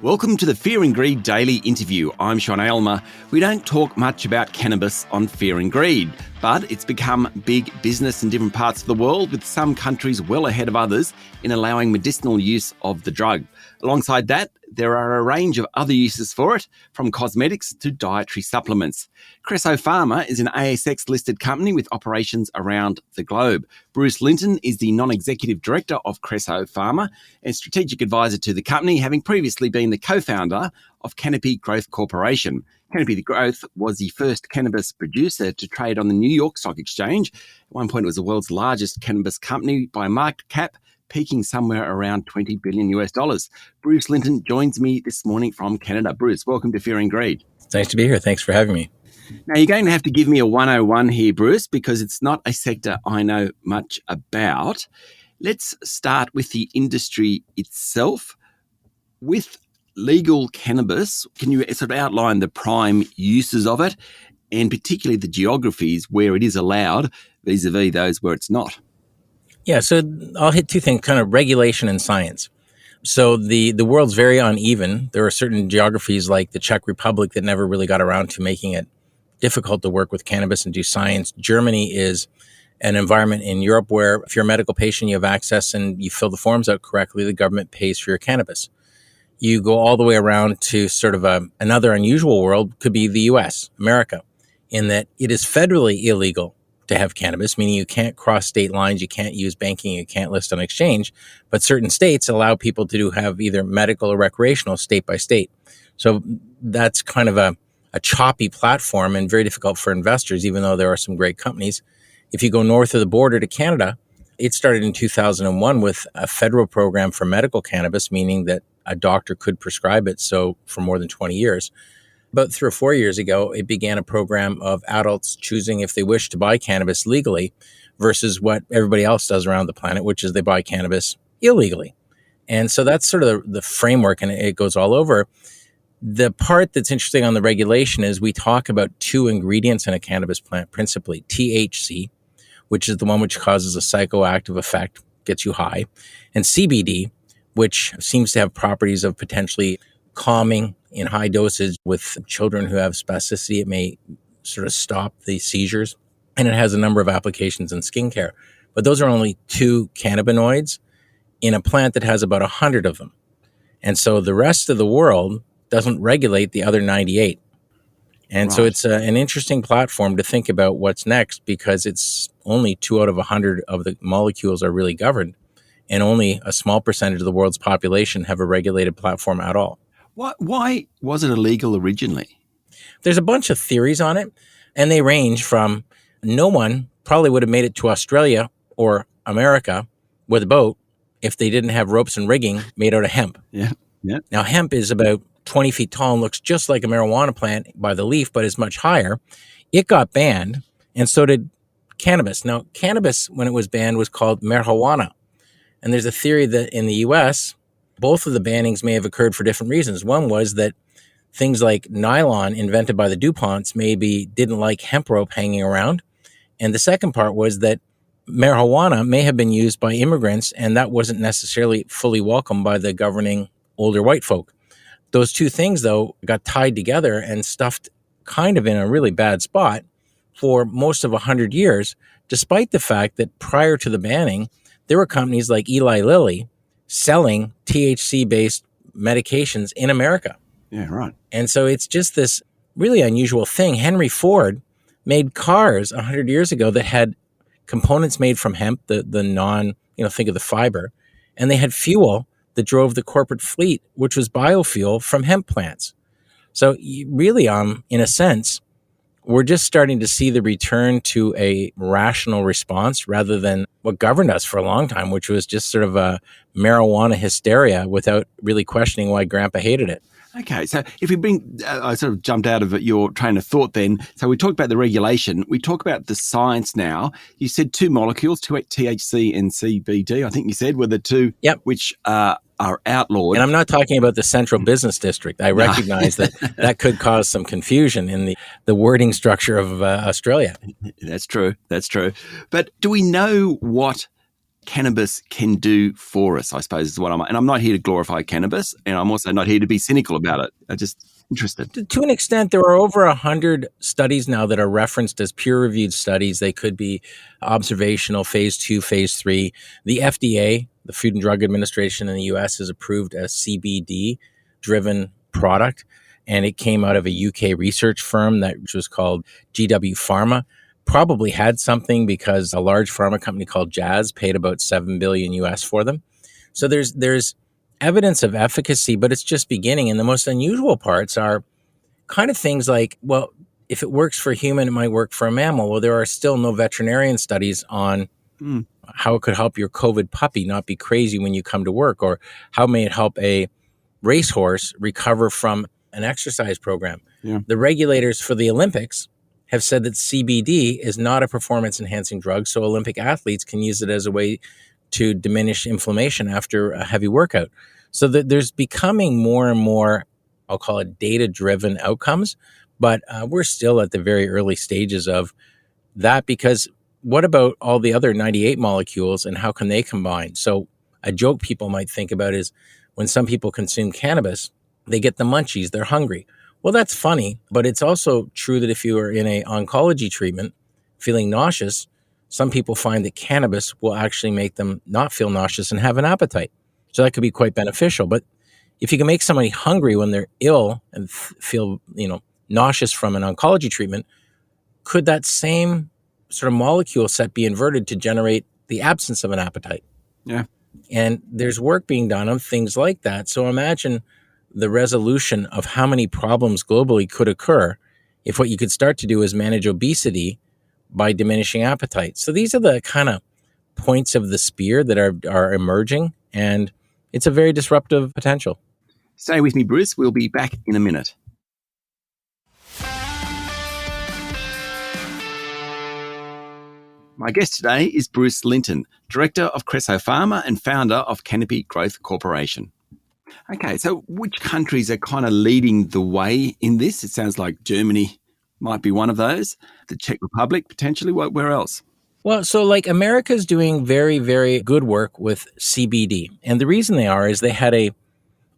Welcome to the Fear and Greed Daily Interview. I'm Sean Aylmer. We don't talk much about cannabis on Fear and Greed, but it's become big business in different parts of the world, with some countries well ahead of others in allowing medicinal use of the drug. Alongside that, there are a range of other uses for it, from cosmetics to dietary supplements. Creso Pharma is an ASX-listed company with operations around the globe. Bruce Linton is the non-executive director of Creso Pharma and strategic advisor to the company, having previously been the co-founder of Canopy Growth Corporation. Canopy Growth was the first cannabis producer to trade on the New York Stock Exchange. At one point, it was the world's largest cannabis company by market cap, peaking somewhere around $20 billion US. Bruce Linton joins me this morning from Canada. Bruce, welcome to Fear and Greed. Thanks to be here. Thanks for having me. Now, you're going to have to give me a 101 here, Bruce, because it's not a sector I know much about. Let's start with the industry itself. With legal cannabis, can you sort of outline the prime uses of it, and particularly the geographies where it is allowed vis-a-vis those where it's not? Yeah, so I'll hit two things, kind of regulation and science. So the world's very uneven. There are certain geographies like the Czech Republic that never really got around to making it difficult to work with cannabis and do science. Germany is an environment in Europe where if you're a medical patient, you have access and you fill the forms out correctly, the government pays for your cannabis. You go all the way around to sort of another unusual world, could be the US, America, in that it is federally illegal to have cannabis, meaning you can't cross state lines, you can't use banking, you can't list on exchange, but certain states allow people to have either medical or recreational state by state. So that's kind of a choppy platform and very difficult for investors, even though there are some great companies. If you go north of the border to Canada, it started in 2001 with a federal program for medical cannabis, meaning that a doctor could prescribe it. So for more than 20 years. About 3 or 4 years ago, it began a program of adults choosing if they wish to buy cannabis legally versus what everybody else does around the planet, which is they buy cannabis illegally. And so that's sort of the framework, and it goes all over. The part that's interesting on the regulation is we talk about 2 ingredients in a cannabis plant, principally THC, which is the one which causes a psychoactive effect, gets you high, and CBD, which seems to have properties of potentially calming in high dosage with children who have spasticity. It may sort of stop the seizures, and it has a number of applications in skincare. But those are only 2 cannabinoids in a plant that has about 100 of them. And so the rest of the world doesn't regulate the other 98. And right. So it's an interesting platform to think about what's next, because it's only 2 out of 100 of the molecules are really governed, and only a small percentage of the world's population have a regulated platform at all. Why was it illegal originally? There's a bunch of theories on it, and they range from no one probably would have made it to Australia or America with a boat if they didn't have ropes and rigging made out of hemp. Yeah. Now, hemp is about 20 feet tall and looks just like a marijuana plant by the leaf, but is much higher. It got banned, and so did cannabis. Now, cannabis, when it was banned, was called marijuana. And there's a theory that in the U.S., both of the bannings may have occurred for different reasons. One was that things like nylon invented by the DuPonts maybe didn't like hemp rope hanging around. And the second part was that marijuana may have been used by immigrants, and that wasn't necessarily fully welcomed by the governing older white folk. Those 2 things, though, got tied together and stuffed kind of in a really bad spot for most of 100 years, despite the fact that prior to the banning, there were companies like Eli Lilly selling THC-based medications in America. Yeah, right. And so it's just this really unusual thing. Henry Ford made cars 100 years ago that had components made from hemp, the non, think of the fiber, and they had fuel that drove the corporate fleet, which was biofuel from hemp plants. So really, in a sense, we're just starting to see the return to a rational response rather than what governed us for a long time, which was just sort of a marijuana hysteria without really questioning why Grandpa hated it. Okay, so if we bring, I sort of jumped out of your train of thought then. So we talked about the regulation. We talk about the science now. You said 2 molecules, THC and CBD, I think you said, were the 2 which are outlawed. And I'm not talking about the central business district. I recognize that could cause some confusion in the wording structure of Australia. That's true. But do we know what cannabis can do for us, I suppose is what and I'm not here to glorify cannabis, and I'm also not here to be cynical about it. I'm just interested. To an extent, there are over 100 studies now that are referenced as peer-reviewed studies. They could be observational, phase 2, phase 3. The FDA, the Food and Drug Administration in the US, has approved a CBD-driven product, and it came out of a UK research firm which was called GW Pharma. Probably had something because a large pharma company called Jazz paid about $7 billion US for them. So there's evidence of efficacy, but it's just beginning. And the most unusual parts are kind of things like, well, if it works for a human, it might work for a mammal. Well, there are still no veterinarian studies on how it could help your COVID puppy not be crazy when you come to work, or how may it help a racehorse recover from an exercise program. Yeah. The regulators for the Olympics have said that CBD is not a performance-enhancing drug, so Olympic athletes can use it as a way to diminish inflammation after a heavy workout. So that there's becoming more and more, I'll call it data-driven outcomes, but we're still at the very early stages of that, because what about all the other 98 molecules and how can they combine? So a joke people might think about is when some people consume cannabis, they get the munchies, they're hungry. Well, that's funny, but it's also true that if you are in an oncology treatment feeling nauseous, some people find that cannabis will actually make them not feel nauseous and have an appetite. So that could be quite beneficial. But if you can make somebody hungry when they're ill and feel, nauseous from an oncology treatment, could that same sort of molecule set be inverted to generate the absence of an appetite? Yeah. And there's work being done on things like that. So imagine the resolution of how many problems globally could occur if what you could start to do is manage obesity by diminishing appetite. So these are the kind of points of the spear that are emerging, and it's a very disruptive potential. Stay with me, Bruce. We'll be back in a minute. My guest today is Bruce Linton, Director of Creso Pharma and founder of Canopy Growth Corporation. Okay, so which countries are kind of leading the way in this? It sounds like Germany might be one of those, the Czech Republic potentially. Where else? Well, so like America's doing very, very good work with CBD. And the reason they are is they had a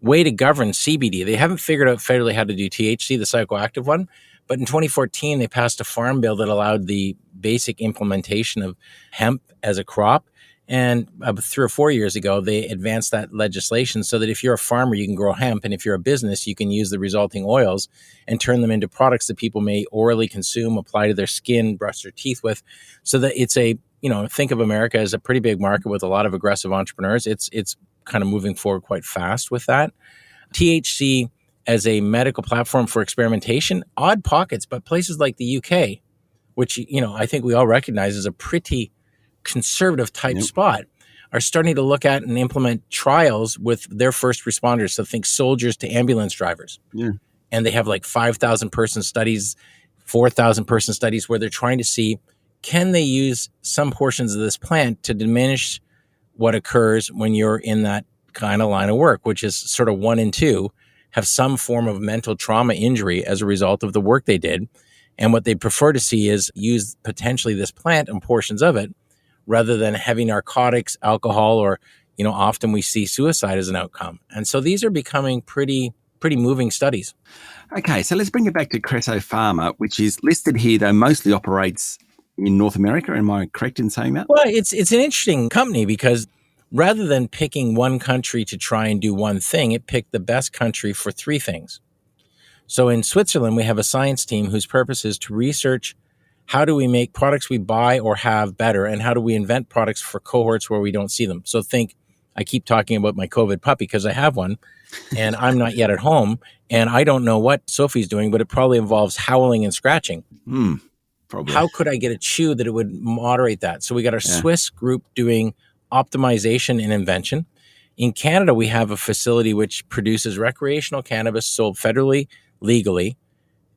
way to govern CBD. They haven't figured out federally how to do THC, the psychoactive one. But in 2014, they passed a farm bill that allowed the basic implementation of hemp as a crop. And 3 or 4 years ago, they advanced that legislation so that if you're a farmer, you can grow hemp. And if you're a business, you can use the resulting oils and turn them into products that people may orally consume, apply to their skin, brush their teeth with. So that it's think of America as a pretty big market with a lot of aggressive entrepreneurs. It's kind of moving forward quite fast with that. THC as a medical platform for experimentation, odd pockets, but places like the UK, which, I think we all recognize as a pretty conservative type spot, are starting to look at and implement trials with their first responders. So think soldiers to ambulance drivers. Yeah. And they have like 5,000 person studies, 4,000 person studies where they're trying to see, can they use some portions of this plant to diminish what occurs when you're in that kind of line of work, which is sort of 1 in 2 have some form of mental trauma injury as a result of the work they did. And what they prefer to see is use potentially this plant and portions of it rather than heavy narcotics, alcohol, or, often we see suicide as an outcome. And so these are becoming pretty moving studies. Okay, so let's bring it back to Creso Pharma, which is listed here, though mostly operates in North America. Am I correct in saying that? Well, it's an interesting company because rather than picking one country to try and do one thing, it picked the best country for 3 things. So in Switzerland, we have a science team whose purpose is to research how do we make products we buy or have better, and how do we invent products for cohorts where we don't see them. So I keep talking about my COVID puppy because I have one, and I'm not yet at home, and I don't know what Sophie's doing, but it probably involves howling and scratching. Probably. How could I get a chew that it would moderate that? So we got our Swiss group doing optimization and invention. In Canada, we have a facility which produces recreational cannabis sold federally, legally,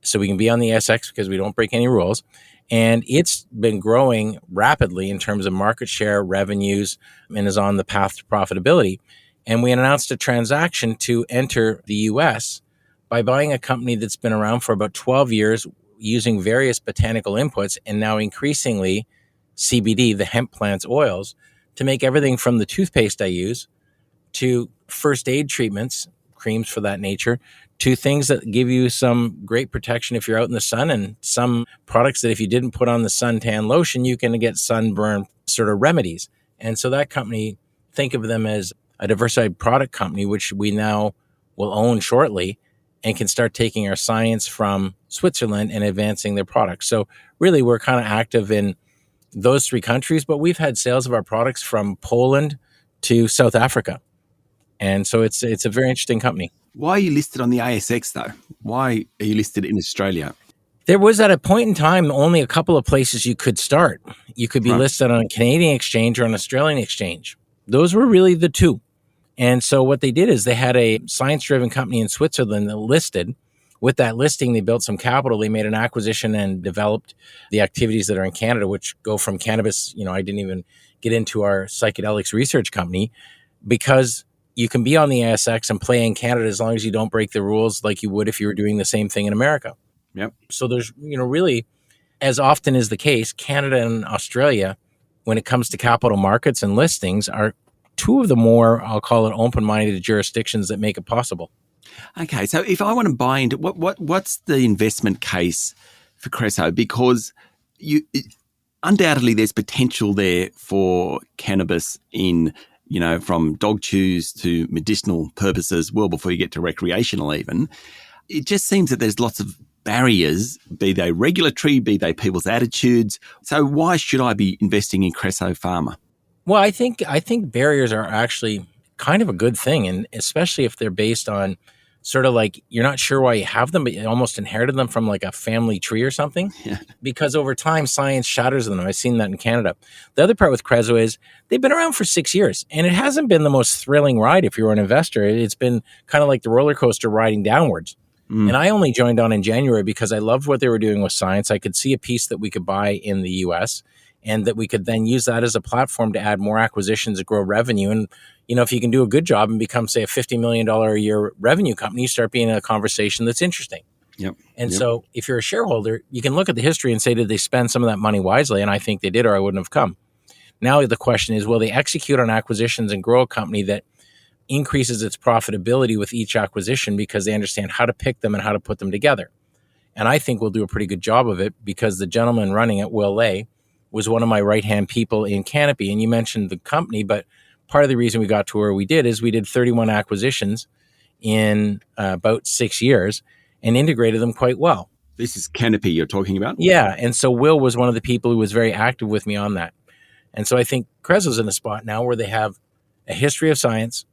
so we can be on the ASX because we don't break any rules. And it's been growing rapidly in terms of market share, revenues, and is on the path to profitability. And we announced a transaction to enter the US by buying a company that's been around for about 12 years using various botanical inputs and now increasingly CBD, the hemp plant's oils, to make everything from the toothpaste I use to first aid treatments, creams for that nature, to things that give you some great protection if you're out in the sun, and some products that if you didn't put on the suntan lotion, you can get sunburn sort of remedies. And so that company, think of them as a diversified product company, which we now will own shortly, and can start taking our science from Switzerland and advancing their products. So really, we're kind of active in those three countries, but we've had sales of our products from Poland to South Africa. And so it's a very interesting company. Why are you listed on the ASX though? Why are you listed in Australia? There was at a point in time only a couple of places you could start. You could be listed on a Canadian exchange or an Australian exchange. Those were really the two. And so what they did is they had a science-driven company in Switzerland that listed. With that listing, they built some capital. They made an acquisition and developed the activities that are in Canada, which go from cannabis. I didn't even get into our psychedelics research company, because you can be on the ASX and play in Canada as long as you don't break the rules like you would if you were doing the same thing in America. Yep. So there's, really, as often is the case, Canada and Australia, when it comes to capital markets and listings, are two of the more, I'll call it, open-minded jurisdictions that make it possible. Okay, so if I want to buy into what's the investment case for Creso? Because undoubtedly there's potential there for cannabis in, from dog chews to medicinal purposes, well before you get to recreational even. It just seems that there's lots of barriers, be they regulatory, be they people's attitudes. So why should I be investing in Creso Pharma? Well, I think barriers are actually kind of a good thing, and especially if they're based on sort of like you're not sure why you have them, but you almost inherited them from like a family tree or something. Yeah. Because over time, science shatters them. I've seen that in Canada. The other part with Creso is they've been around for 6 years, and it hasn't been the most thrilling ride if you're an investor. It's been kind of like the roller coaster riding downwards. And I only joined on in January because I loved what they were doing with science. I could see a piece that we could buy in the US, and that we could then use that as a platform to add more acquisitions and grow revenue. And, if you can do a good job and become, say, a $50 million a year revenue company, you start being in a conversation that's interesting. Yep. And so if you're a shareholder, you can look at the history and say, did they spend some of that money wisely? And I think they did, or I wouldn't have come. Now the question is, will they execute on acquisitions and grow a company that increases its profitability with each acquisition because they understand how to pick them and how to put them together? And I think we'll do a pretty good job of it, because the gentleman running it, Will Lay, was one of my right-hand people in Canopy. And you mentioned the company, but part of the reason we got to where we did is we did 31 acquisitions in about 6 years and integrated them quite well. This is Canopy you're talking about? Yeah. And so Will was one of the people who was very active with me on that. And so I think Creso's in a spot now where they have a history of science,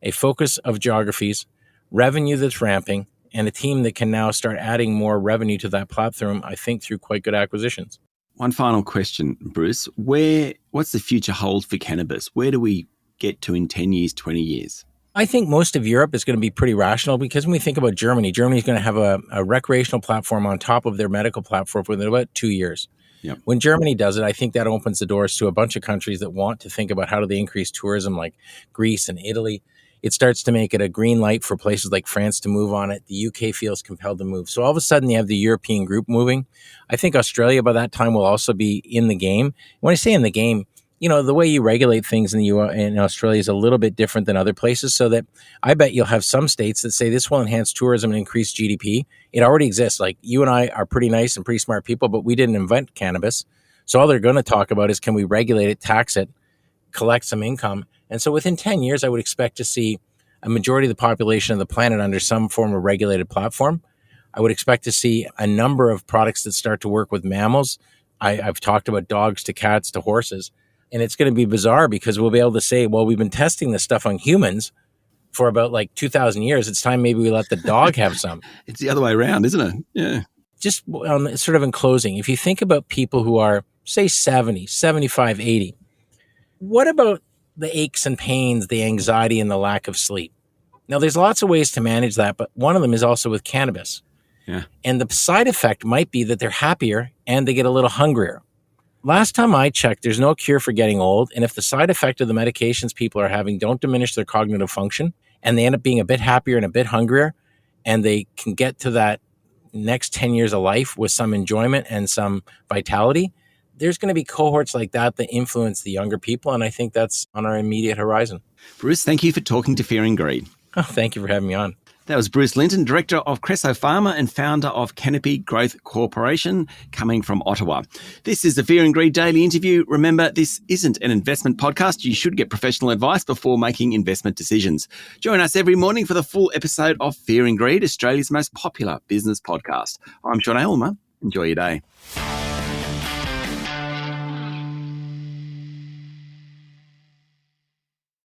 a focus of geographies, revenue that's ramping, and a team that can now start adding more revenue to that platform, I think, through quite good acquisitions. One final question, Bruce. What's the future hold for cannabis? Where do we get to in 10 years, 20 years? I think most of Europe is going to be pretty rational, because when we think about Germany is going to have a recreational platform on top of their medical platform within about 2 years. Yep. When Germany does it, I think that opens the doors to a bunch of countries that want to think about how do they increase tourism, like Greece and Italy. It starts to make it a green light for places like France to move on it. The UK feels compelled to move. So all of a sudden you have the European group moving. I think Australia by that time will also be in the game. When I say in the game, the way you regulate things in Australia is a little bit different than other places, so that I bet you'll have some states that say this will enhance tourism and increase GDP. It already exists. Like, you and I are pretty nice and pretty smart people, but we didn't invent cannabis. So all they're going to talk about is, can we regulate it, tax it, collect some income? And so within 10 years, I would expect to see a majority of the population of the planet under some form of regulated platform. I would expect to see a number of products that start to work with mammals. I've talked about dogs to cats to horses. And it's going to be bizarre, because we'll be able to say, well, we've been testing this stuff on humans for about 2,000 years. It's time maybe we let the dog have some. It's the other way around, isn't it? Yeah. Just sort of in closing, if you think about people who are, say, 70, 75, 80, what about the aches and pains, the anxiety, and the lack of sleep? Now, there's lots of ways to manage that, but one of them is also with cannabis. Yeah. And the side effect might be that they're happier and they get a little hungrier. Last time I checked, there's no cure for getting old. And if the side effect of the medications people are having don't diminish their cognitive function, and they end up being a bit happier and a bit hungrier, and they can get to that next 10 years of life with some enjoyment and some vitality, there's going to be cohorts like that that influence the younger people. And I think that's on our immediate horizon. Bruce, thank you for talking to Fear and Greed. Oh, thank you for having me on. That was Bruce Linton, Director of Creso Pharma and founder of Canopy Growth Corporation, coming from Ottawa. This is the Fear and Greed Daily Interview. Remember, this isn't an investment podcast. You should get professional advice before making investment decisions. Join us every morning for the full episode of Fear and Greed, Australia's most popular business podcast. I'm Sean Aylmer. Enjoy your day.